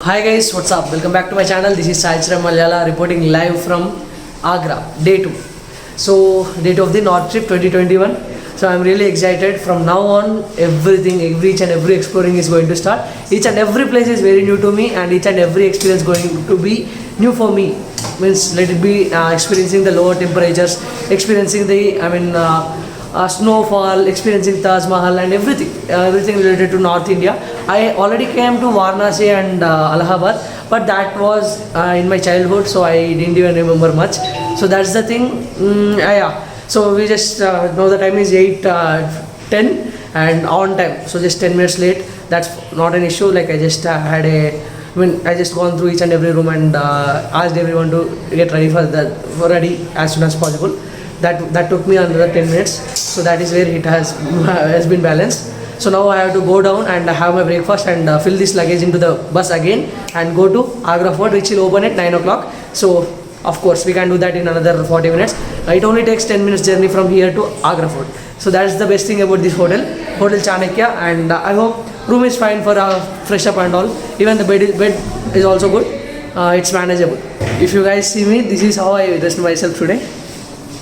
Hi guys, what's up? Welcome back to my channel. This is Sahajra Malayala reporting live from Agra, day 2. So, day 2 of the North Trip 2021. So, I'm really excited. From now on, each and every exploring is going to start. Each and every place is very new to me, and each and every experience going to be new for me. Means, let it be experiencing the lower temperatures, experiencing snowfall, experiencing Taj Mahal and everything related to North India. I already came to Varanasi and Allahabad, but that was in my childhood, so I didn't even remember much. So that's the thing. Yeah. So we just know the time is 8:10 and on time. So just 10 minutes late. That's not an issue. Like I just I just gone through each and every room and asked everyone to get ready ready as soon as possible. That took me another 10 minutes. So that is where it has been balanced. So now I have to go down and have my breakfast and fill this luggage into the bus again and go to Agra Fort, which will open at 9 o'clock. So of course we can do that in another 40 minutes. It only takes 10 minutes journey from here to Agra Fort. So that's the best thing about this hotel Chanakya, and I hope room is fine for fresh up and all. Even the bed is also good. It's manageable. If you guys see me, this is how I dressed myself today.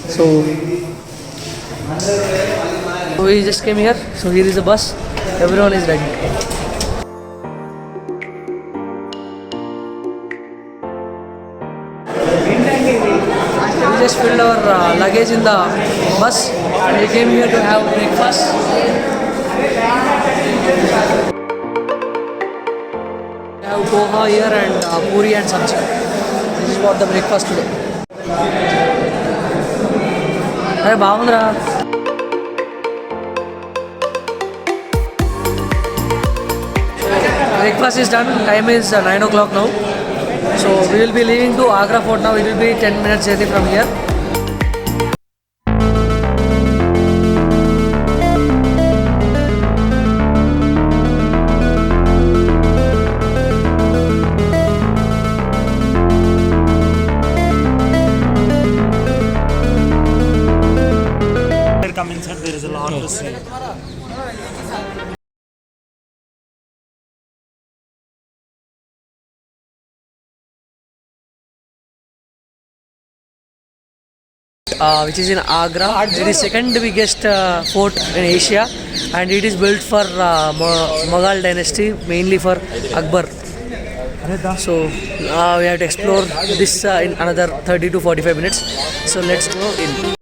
So we just came here. So here is the bus. Everyone is ready. We just filled our luggage in the bus and we came here to have breakfast. We have poha here and puri and sabji. This is what the breakfast today. Hey, బాగుందిరా. Breakfast is done. Time is 9 o'clock now. So we will be leaving to Agra Fort now. It will be 10 minutes journey from here. Come inside, there is a lot to see. Which is in Agra. It is second biggest fort in Asia, and it is built for Mughal dynasty, mainly for Akbar. So we have to explore this in another 30 to 45 minutes. So let's go in.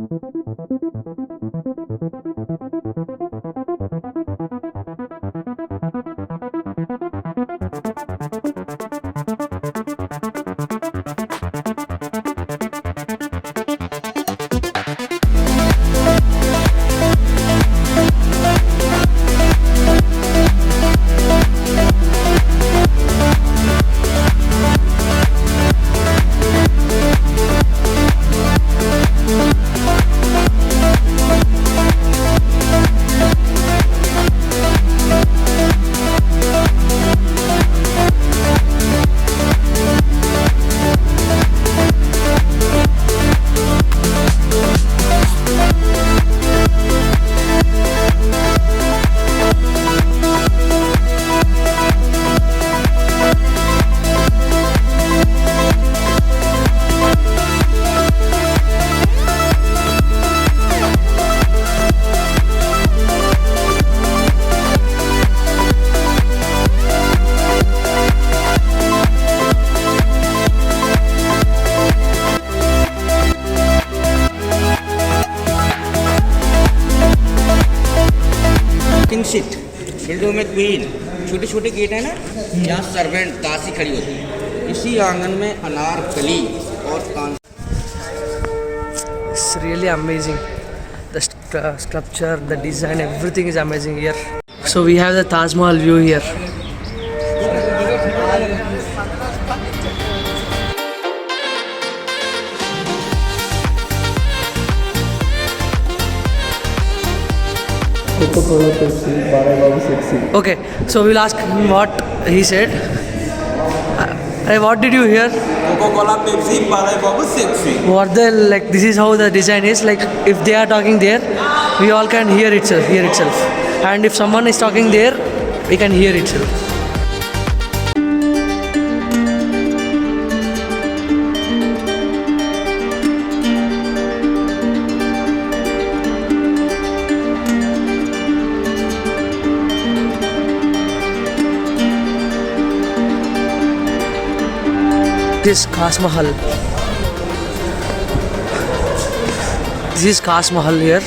Seat window में queen, छोटे छोटे gate है ना, यहाँ servant दासी खड़ी होती है। इसी आंगन में अनारकली और कान। It's really amazing. The structure, the design, everything is amazing here. So we have the Taj Mahal view here. Coca-Cola, Pepsi, Bada Babu Sexy. Okay, so we'll ask him what he said. Hey, what did you hear? Coca-Cola, Pepsi, Bada Babu Sexy. What the like? This is how the design is. Like if they are talking there, we all can hear itself. And if someone is talking there, we can hear itself. This Khas Mahal. This is Khas Mahal here.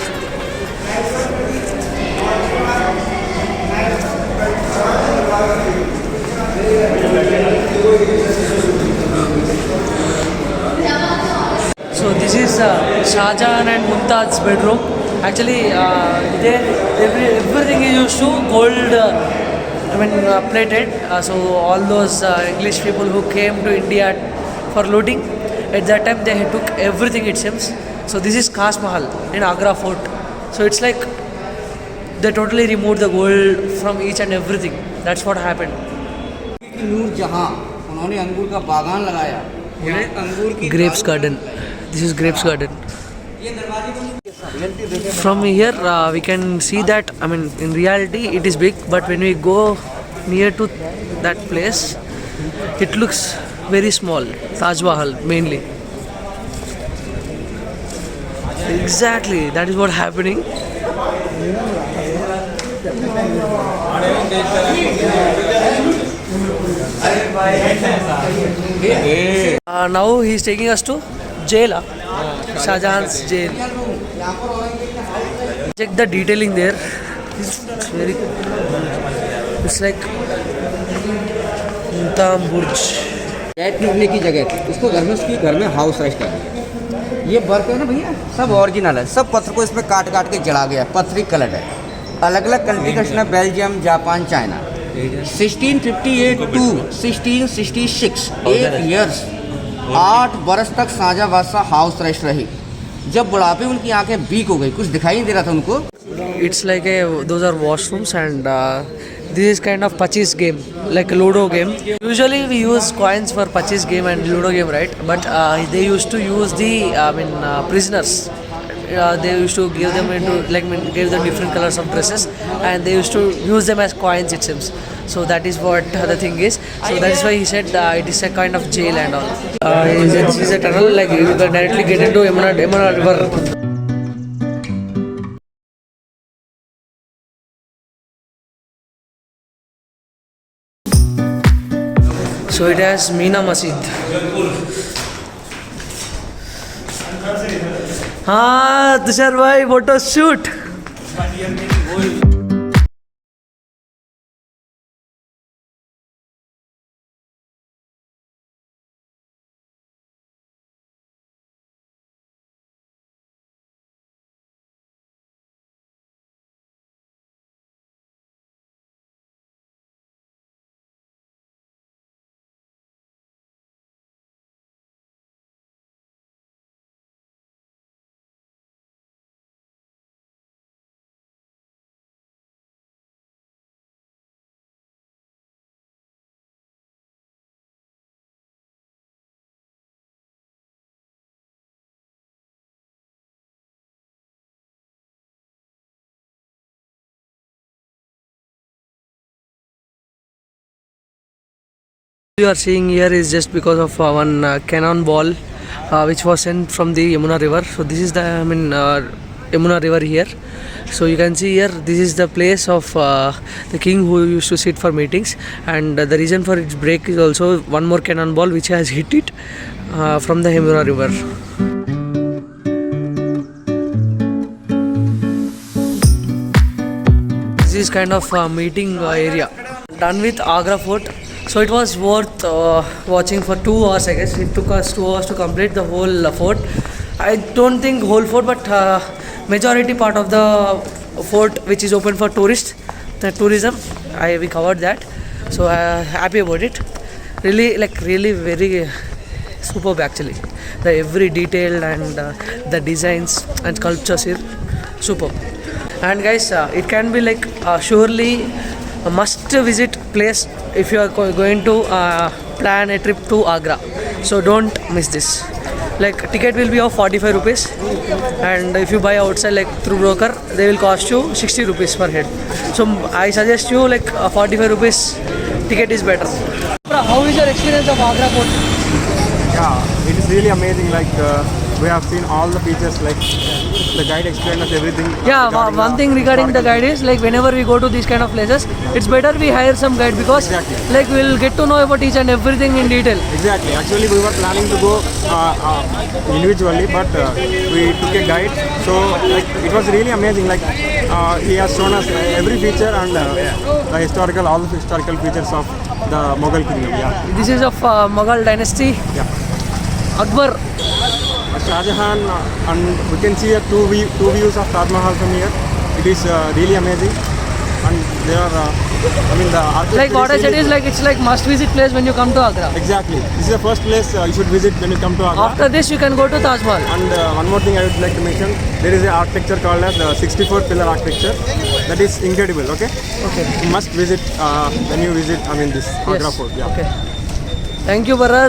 So this is Shah Jahan and Mumtaz's bedroom. Actually, everything is used to gold. Plated. So all those English people who came to India for looting, at that time they took everything, it seems. So this is Khas Mahal in Agra Fort. So it's like they totally removed the gold from each and everything. That's what happened. नूर जहां उन्होंने अंगूर का बागान लगाया, उन्हें अंगूर की Grapes Garden. This is Grapes Garden. From here we can see that, I mean, in reality it is big, but when we go near to that place, it looks very small. Taj Mahal mainly. Exactly, that is what happening. Now he is taking us to jail, Shah Jahan's jail. Check the detailing there. It's very. It's like Mumtaz Burj. कैट डूबने की जगह थी, उसको घर में उसकी घर में हाउस अरेस्ट कर। ये बर्फ है ना भैया, सब ओरिजिनल है, सब पत्थर को इसमें काट काट के जला गया, पत्थरी कलर है। अलग अलग कंट्री का इसमें Belgium, Japan, China. 1658 to 1666 8 years 8 बरस तक साजा बादशाह हाउस अरेस्ट रही। जब बुढ़ापे उनकी आंखें वीक हो गई, कुछ दिखाई नहीं दे रहा था उनको। It's like those are washrooms, and this is kind of pachis game, like a Ludo game. Usually we use coins for pachis game and Ludo game, right? But they used to use the prisoners. They used to give them give them different colors of dresses, and they used to use them as coins, it seems. So that is what the thing is. So that is why he said it is a kind of jail and all. This is a tunnel, like you can directly get into Yamuna River. So it has Meena Masjid. हाँ तुषार भाई photo shoot. You are seeing here is just because of one cannonball which was sent from the Yamuna River. So this is the Yamuna River here. So you can see here, this is the place of the king who used to sit for meetings, and the reason for its break is also one more cannonball which has hit it from the Yamuna River. This is kind of meeting area. Done with Agra Fort. So it was worth watching for 2 hours, I guess. It took us 2 hours to complete the whole fort. I don't think whole fort, but majority part of the fort which is open for tourists, the tourism, we covered that. So happy about it. Really very superb actually. The every detail and the designs and sculptures here, superb. And guys, it can be like surely a must visit place if you are going to plan a trip to Agra. So don't miss this. Like ticket will be of 45 rupees, and if you buy outside like through broker, they will cost you 60 rupees per head. So I suggest you like 45 rupees ticket is better. How is your experience of Agra Fort? Yeah, it is really amazing. Like we have seen all the features, like the guide explained us everything. Yeah, regarding one thing regarding the guide is like whenever we go to these kind of places, it's better we hire some guide because Exactly. like we'll get to know about each and everything in detail. Exactly. Actually, we were planning to go individually, but we took a guide. So like, it was really amazing. Like he has shown us every feature and all the historical features of the Mughal kingdom. Yeah. This is of Mughal dynasty. Yeah. Akbar. Shah Jahan, and we can see two views of Taj Mahal from here. It is really amazing, and there are, the architecture Like what I said really is like it's like must visit place when you come to Agra. exactly. This is the first place you should visit when you come to Agra. After this you can go to Taj Mahal. And one more thing I would like to mention, there is an architecture called as the 64 pillar architecture. That is incredible. Okay. Okay. You must visit when you visit. This Agra Yes. Fort. Yeah. Okay. Thank you, Bharat.